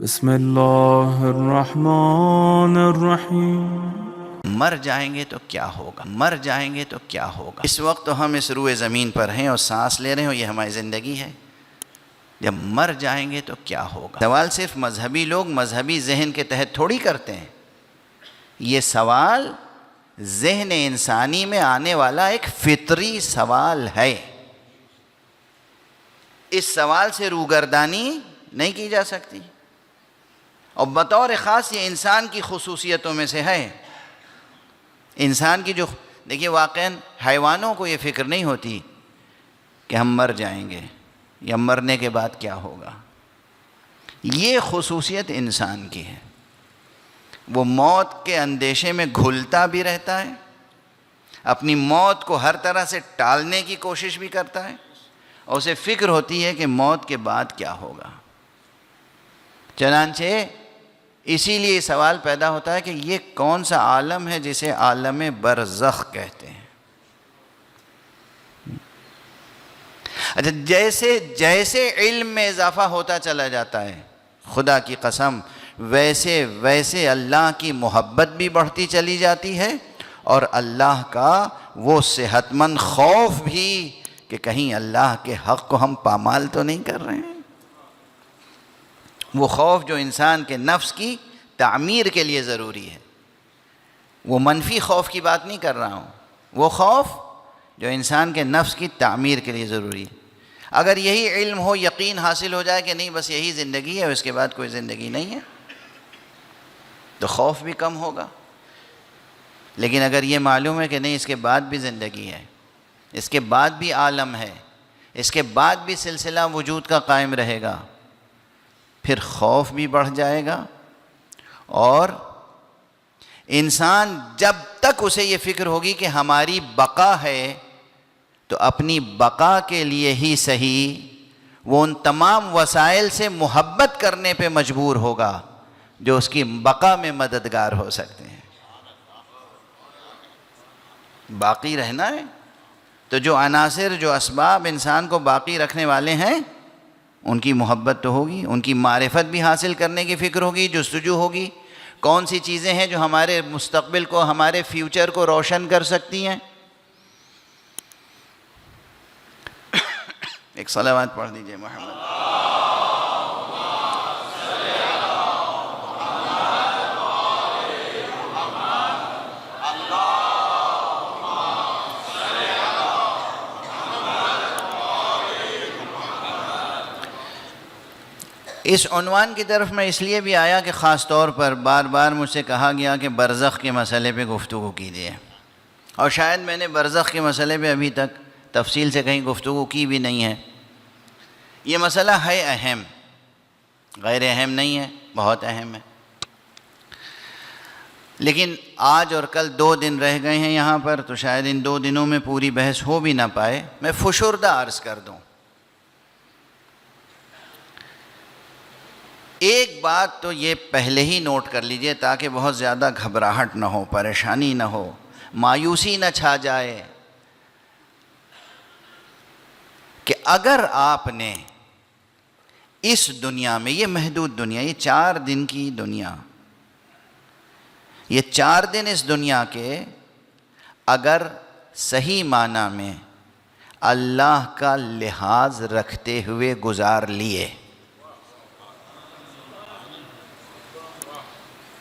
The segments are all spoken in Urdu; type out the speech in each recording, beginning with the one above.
بسم اللہ الرحمن الرحیم۔ مر جائیں گے تو کیا ہوگا، مر جائیں گے تو کیا ہوگا۔ اس وقت تو ہم اس روئے زمین پر ہیں اور سانس لے رہے ہیں اور یہ ہماری زندگی ہے۔ جب مر جائیں گے تو کیا ہوگا؟ سوال صرف مذہبی لوگ مذہبی ذہن کے تحت تھوڑی کرتے ہیں، یہ سوال ذہن انسانی میں آنے والا ایک فطری سوال ہے۔ اس سوال سے روگردانی نہیں کی جا سکتی، اور بطور خاص یہ انسان کی خصوصیتوں میں سے ہے۔ انسان کی جو دیکھیے، واقعاً حیوانوں کو یہ فکر نہیں ہوتی کہ ہم مر جائیں گے یا مرنے کے بعد کیا ہوگا۔ یہ خصوصیت انسان کی ہے، وہ موت کے اندیشے میں گھلتا بھی رہتا ہے، اپنی موت کو ہر طرح سے ٹالنے کی کوشش بھی کرتا ہے، اور اسے فکر ہوتی ہے کہ موت کے بعد کیا ہوگا۔ چنانچہ اسی لیے سوال پیدا ہوتا ہے کہ یہ کون سا عالم ہے جسے عالم برزخ کہتے ہیں۔ اچھا، جیسے جیسے علم میں اضافہ ہوتا چلا جاتا ہے، خدا کی قسم ویسے ویسے اللہ کی محبت بھی بڑھتی چلی جاتی ہے، اور اللہ کا وہ صحت مند خوف بھی کہ کہیں اللہ کے حق کو ہم پامال تو نہیں کر رہے ہیں۔ وہ خوف جو انسان کے نفس کی تعمیر کے لیے ضروری ہے، وہ منفی خوف کی بات نہیں کر رہا ہوں، وہ خوف جو انسان کے نفس کی تعمیر کے لیے ضروری ہے۔ اگر یہی علم ہو، یقین حاصل ہو جائے کہ نہیں بس یہی زندگی ہے اور اس کے بعد کوئی زندگی نہیں ہے، تو خوف بھی کم ہوگا۔ لیکن اگر یہ معلوم ہے کہ نہیں، اس کے بعد بھی زندگی ہے، اس کے بعد بھی عالم ہے، اس کے بعد بھی سلسلہ وجود کا قائم رہے گا، پھر خوف بھی بڑھ جائے گا، اور انسان جب تک اسے یہ فکر ہوگی کہ ہماری بقا ہے تو اپنی بقا کے لیے ہی صحیح وہ ان تمام وسائل سے محبت کرنے پہ مجبور ہوگا جو اس کی بقا میں مددگار ہو سکتے ہیں۔ باقی رہنا ہے تو جو عناصر، جو اسباب انسان کو باقی رکھنے والے ہیں، ان کی محبت تو ہوگی، ان کی معرفت بھی حاصل کرنے کی فکر ہوگی، جستجو ہوگی۔ کون سی چیزیں ہیں جو ہمارے مستقبل کو، ہمارے فیوچر کو روشن کر سکتی ہیں؟ ایک صلوات پڑھ دیجئے محمد۔ اس عنوان کی طرف میں اس لیے بھی آیا کہ خاص طور پر بار بار مجھ سے کہا گیا کہ برزخ کے مسئلے پہ گفتگو کیجیے، اور شاید میں نے برزخ کے مسئلے پہ ابھی تک تفصیل سے کہیں گفتگو کی بھی نہیں ہے۔ یہ مسئلہ ہے اہم، غیر اہم نہیں ہے، بہت اہم ہے۔ لیکن آج اور کل 2 دن رہ گئے ہیں یہاں پر، تو شاید ان 2 دنوں میں پوری بحث ہو بھی نہ پائے۔ میں فشردہ عرض کر دوں، ایک بات تو یہ پہلے ہی نوٹ کر لیجئے تاکہ بہت زیادہ گھبراہٹ نہ ہو، پریشانی نہ ہو، مایوسی نہ چھا جائے، کہ اگر آپ نے اس دنیا میں، یہ محدود دنیا، یہ 4 دن کی دنیا، یہ 4 دن اس دنیا کے اگر صحیح معنی میں اللہ کا لحاظ رکھتے ہوئے گزار لیے،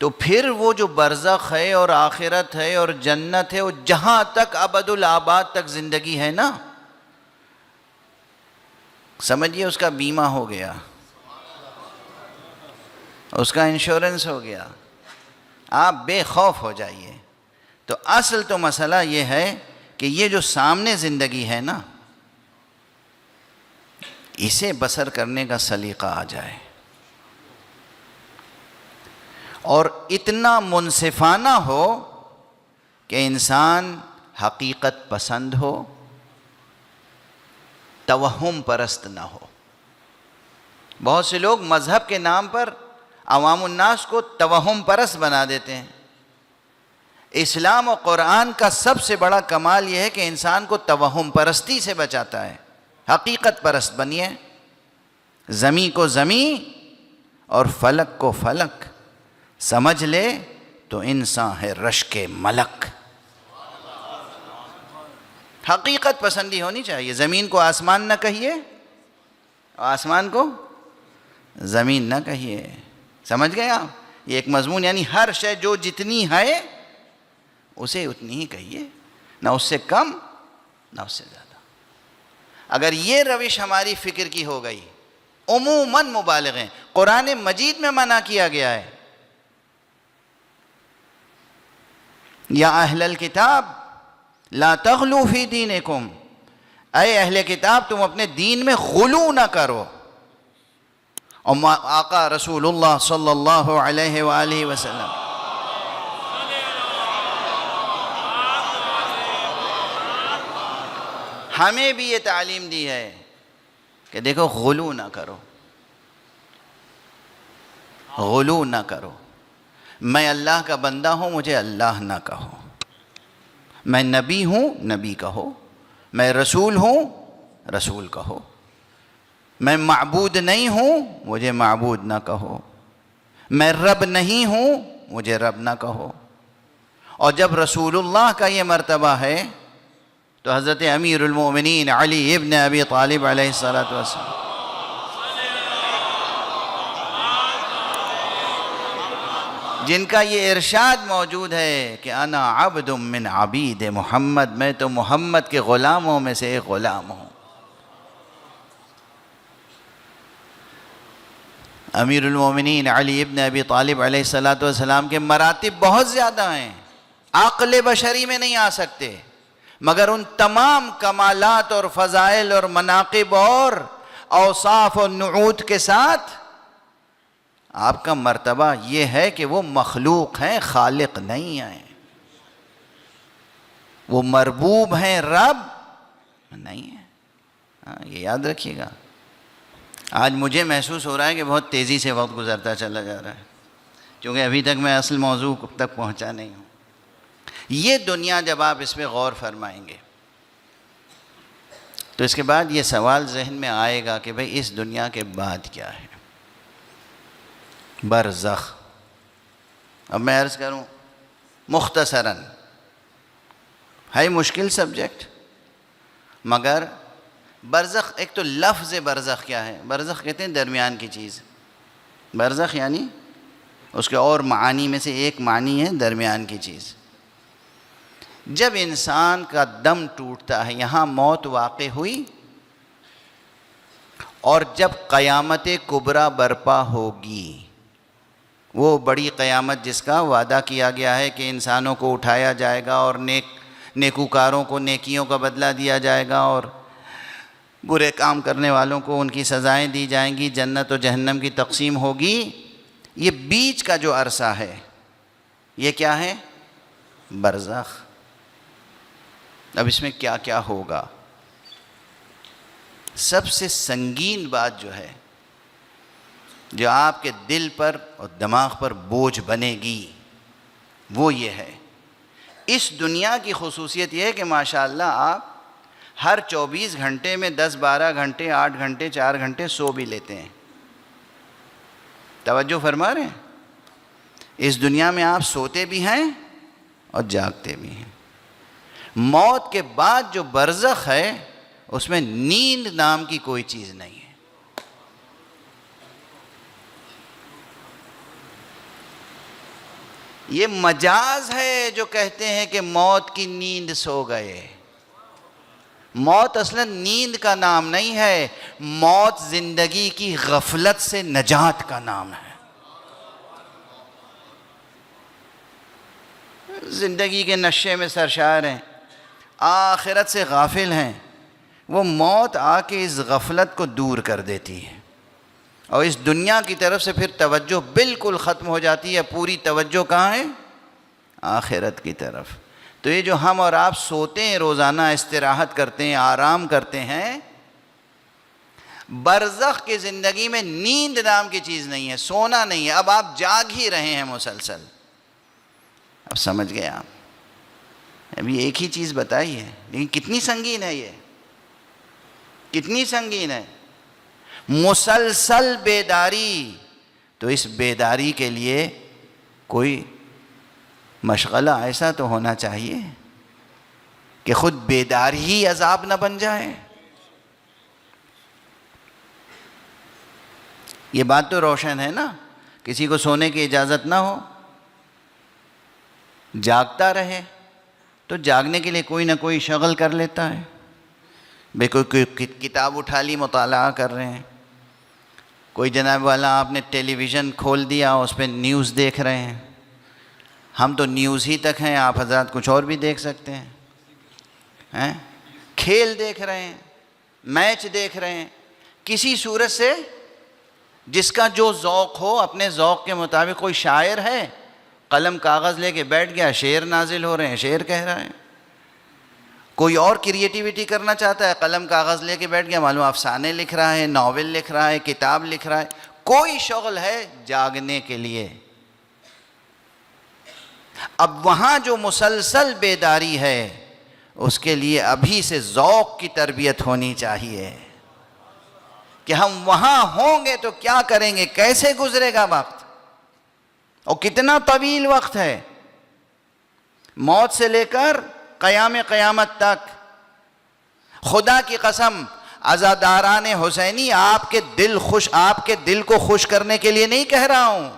تو پھر وہ جو برزخ ہے اور آخرت ہے اور جنت ہے، وہ جہاں تک ابد الآباد تک زندگی ہے نا، سمجھیے اس کا بیمہ ہو گیا، اس کا انشورنس ہو گیا، آپ بے خوف ہو جائیے۔ تو اصل تو مسئلہ یہ ہے کہ یہ جو سامنے زندگی ہے نا، اسے بسر کرنے کا سلیقہ آ جائے، اور اتنا منصفانہ ہو کہ انسان حقیقت پسند ہو، توہم پرست نہ ہو۔ بہت سے لوگ مذہب کے نام پر عوام الناس کو توہم پرست بنا دیتے ہیں۔ اسلام و قرآن کا سب سے بڑا کمال یہ ہے کہ انسان کو توہم پرستی سے بچاتا ہے۔ حقیقت پرست بنیے، زمیں کو زمیں اور فلک کو فلک سمجھ لے تو انسان ہے رشک ملک۔ حقیقت پسندی ہونی چاہیے، زمین کو آسمان نہ کہیے، آسمان کو زمین نہ کہیے، سمجھ گئے آپ؟ یہ ایک مضمون، یعنی ہر شے جو جتنی ہے اسے اتنی ہی کہیے، نہ اس سے کم نہ اس سے زیادہ۔ اگر یہ روش ہماری فکر کی ہو گئی، عموماً مبالغیں قرآن مجید میں منع کیا گیا ہے، یا اہل الکتاب لا تغلو فی دینکم، اے اہل کتاب تم اپنے دین میں غلو نہ کرو۔ اور آقا رسول اللہ صلی اللہ علیہ وآلہ وسلم ہمیں بھی یہ تعلیم دی ہے کہ دیکھو غلو نہ کرو، غلو نہ کرو۔ میں اللہ کا بندہ ہوں، مجھے اللہ نہ کہو۔ میں نبی ہوں، نبی کہو۔ میں رسول ہوں، رسول کہو۔ میں معبود نہیں ہوں، مجھے معبود نہ کہو۔ میں رب نہیں ہوں، مجھے رب نہ کہو۔ اور جب رسول اللہ کا یہ مرتبہ ہے تو حضرت امیر المومنین علی ابن ابی طالب علیہ السلام جن کا یہ ارشاد موجود ہے کہ انا عبد من عبید محمد، میں تو محمد کے غلاموں میں سے ایک غلام ہوں۔ امیر المومنین علی ابن ابی طالب علیہ السلام کے مراتب بہت زیادہ ہیں، عقل بشری میں نہیں آ سکتے، مگر ان تمام کمالات اور فضائل اور مناقب اور اوصاف اور نعوت کے ساتھ آپ کا مرتبہ یہ ہے کہ وہ مخلوق ہیں، خالق نہیں ہیں، وہ مربوب ہیں، رب نہیں ہیں۔ یہ یاد رکھیے گا۔ آج مجھے محسوس ہو رہا ہے کہ بہت تیزی سے وقت گزرتا چلا جا رہا ہے، کیونکہ ابھی تک میں اصل موضوع تک پہنچا نہیں ہوں۔ یہ دنیا جب آپ اس پہ غور فرمائیں گے تو اس کے بعد یہ سوال ذہن میں آئے گا کہ بھئی اس دنیا کے بعد کیا ہے؟ برزخ۔ اب میں عرض کروں مختصراً، ہے مشکل سبجیکٹ، مگر برزخ، ایک تو لفظ برزخ کیا ہے؟ برزخ کہتے ہیں درمیان کی چیز۔ برزخ یعنی اس کے اور معانی میں سے ایک معنی ہے درمیان کی چیز۔ جب انسان کا دم ٹوٹتا ہے، یہاں موت واقع ہوئی، اور جب قیامت کبریٰ برپا ہوگی، وہ بڑی قیامت جس کا وعدہ کیا گیا ہے کہ انسانوں کو اٹھایا جائے گا اور نیکوکاروں کو نیکیوں کا بدلہ دیا جائے گا اور برے کام کرنے والوں کو ان کی سزائیں دی جائیں گی، جنت و جہنم کی تقسیم ہوگی، یہ بیچ کا جو عرصہ ہے یہ کیا ہے؟ برزخ۔ اب اس میں کیا کیا ہوگا؟ سب سے سنگین بات جو ہے، جو آپ کے دل پر اور دماغ پر بوجھ بنے گی، وہ یہ ہے، اس دنیا کی خصوصیت یہ ہے کہ ماشاءاللہ آپ ہر 24 گھنٹے میں 10-12 گھنٹے، 8 گھنٹے، 4 گھنٹے سو بھی لیتے ہیں۔ توجہ فرما رہے ہیں؟ اس دنیا میں آپ سوتے بھی ہیں اور جاگتے بھی ہیں۔ موت کے بعد جو برزخ ہے اس میں نیند نام کی کوئی چیز نہیں ہے۔ یہ مجاز ہے جو کہتے ہیں کہ موت کی نیند سو گئے۔ موت اصلا نیند کا نام نہیں ہے، موت زندگی کی غفلت سے نجات کا نام ہے۔ زندگی کے نشے میں سرشار ہیں، آخرت سے غافل ہیں، وہ موت آ کے اس غفلت کو دور کر دیتی ہے، اور اس دنیا کی طرف سے پھر توجہ بالکل ختم ہو جاتی ہے۔ پوری توجہ کہاں ہے؟ آخرت کی طرف۔ تو یہ جو ہم اور آپ سوتے ہیں، روزانہ استراحت کرتے ہیں، آرام کرتے ہیں، برزخ کی زندگی میں نیند نام کی چیز نہیں ہے، سونا نہیں ہے، اب آپ جاگ ہی رہے ہیں مسلسل۔ اب سمجھ گئے آپ؟ ابھی ایک ہی چیز بتائی ہے، لیکن کتنی سنگین ہے یہ، کتنی سنگین ہے۔ مسلسل بیداری، تو اس بیداری کے لیے کوئی مشغلہ ایسا تو ہونا چاہیے کہ خود بیداری ہی عذاب نہ بن جائے. یہ بات تو روشن ہے نا. کسی کو سونے کی اجازت نہ ہو, جاگتا رہے, تو جاگنے کے لیے کوئی نہ کوئی شغل کر لیتا ہے. بھئی کوئی کتاب اٹھا لی, مطالعہ کر رہے ہیں. کوئی جناب والا آپ نے ٹیلی ویژن کھول دیا, اس پہ نیوز دیکھ رہے ہیں. ہم تو نیوز ہی تک ہیں, آپ حضرات کچھ اور بھی دیکھ سکتے ہیں. کھیل دیکھ رہے ہیں, میچ دیکھ رہے ہیں. کسی صورت سے جس کا جو ذوق ہو اپنے ذوق کے مطابق. کوئی شاعر ہے, قلم کاغذ لے کے بیٹھ گیا, شعر نازل ہو رہے ہیں, شعر کہہ رہا ہے. کوئی اور کریٹیویٹی کرنا چاہتا ہے, قلم کاغذ لے کے بیٹھ گیا, معلوم افسانے لکھ رہا ہے, ناول لکھ رہا ہے, کتاب لکھ رہا ہے. کوئی شغل ہے جاگنے کے لیے. اب وہاں جو مسلسل بیداری ہے اس کے لیے ابھی سے ذوق کی تربیت ہونی چاہیے کہ ہم وہاں ہوں گے تو کیا کریں گے, کیسے گزرے گا وقت, اور کتنا طویل وقت ہے. موت سے لے کر قیامت تک. خدا کی قسم, عزاداران حسینی آپ کے دل کو خوش کرنے کے لیے نہیں کہہ رہا ہوں,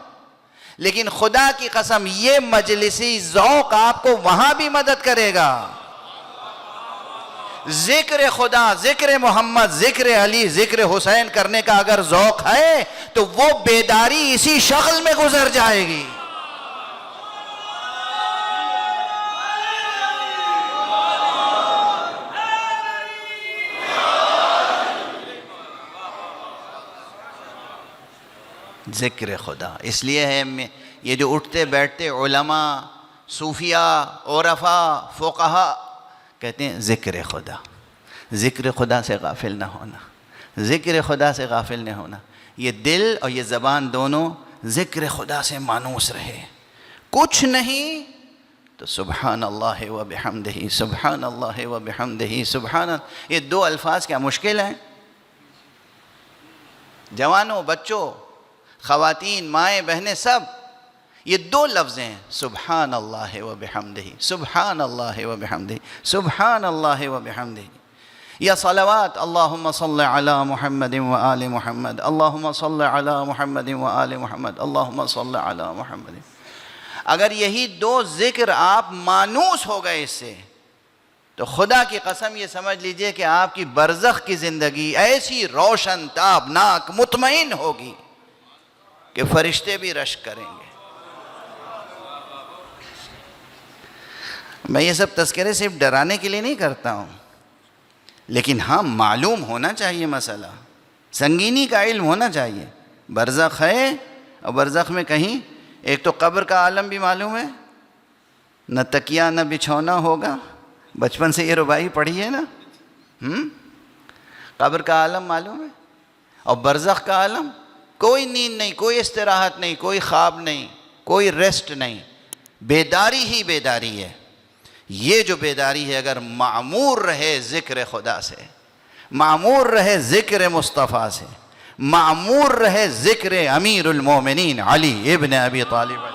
لیکن خدا کی قسم یہ مجلسی ذوق آپ کو وہاں بھی مدد کرے گا. ذکر خدا, ذکر محمد, ذکر علی, ذکر حسین کرنے کا اگر ذوق ہے تو وہ بیداری اسی شکل میں گزر جائے گی. ذکر خدا اس لیے ہے, یہ جو اٹھتے بیٹھتے علماء, صوفیاء, عرفاء, فقہاء کہتے ہیں ذکر خدا. ذکر خدا سے غافل نہ ہونا, ذکر خدا سے غافل نہ ہونا. یہ دل اور یہ زبان دونوں ذکر خدا سے مانوس رہے. کچھ نہیں تو سبحان اللہ و بحمدہ, سبحان اللہ و بحمدہ, سبحان اللہ. یہ دو الفاظ کیا مشکل ہیں؟ جوانوں, بچوں, خواتین, مائیں, بہنیں, سب یہ دو لفظ ہیں, سبحان اللہ و بحمدہ, سبحان اللہ و بحمدہ, سبحان اللہ و بحمدہ. یا صلوات, اللہم صل علی محمد و آل محمد, اللہم صل علی محمد و آل محمد, اللہم صل علی محمد. اگر یہی دو ذکر آپ مانوس ہو گئے اس سے, تو خدا کی قسم یہ سمجھ لیجئے کہ آپ کی برزخ کی زندگی ایسی روشن, تابناک, مطمئن ہوگی کہ فرشتے بھی رشک کریں گے. میں یہ سب تذکرے صرف ڈرانے کے لیے نہیں کرتا ہوں, لیکن ہاں معلوم ہونا چاہیے مسئلہ, سنگینی کا علم ہونا چاہیے. برزخ ہے, اور برزخ میں کہیں ایک تو قبر کا عالم بھی معلوم ہے, نہ تکیہ نہ بچھونا ہوگا. بچپن سے یہ ربائی پڑھی ہے نا, قبر کا عالم معلوم ہے, اور برزخ کا عالم. کوئی نیند نہیں, کوئی استراحت نہیں, کوئی خواب نہیں, کوئی ریسٹ نہیں, بیداری ہی بیداری ہے. یہ جو بیداری ہے اگر معمور رہے ذکر خدا سے, معمور رہے ذکر مصطفیٰ سے, معمور رہے ذکر امیر المومنین علی ابن ابی طالب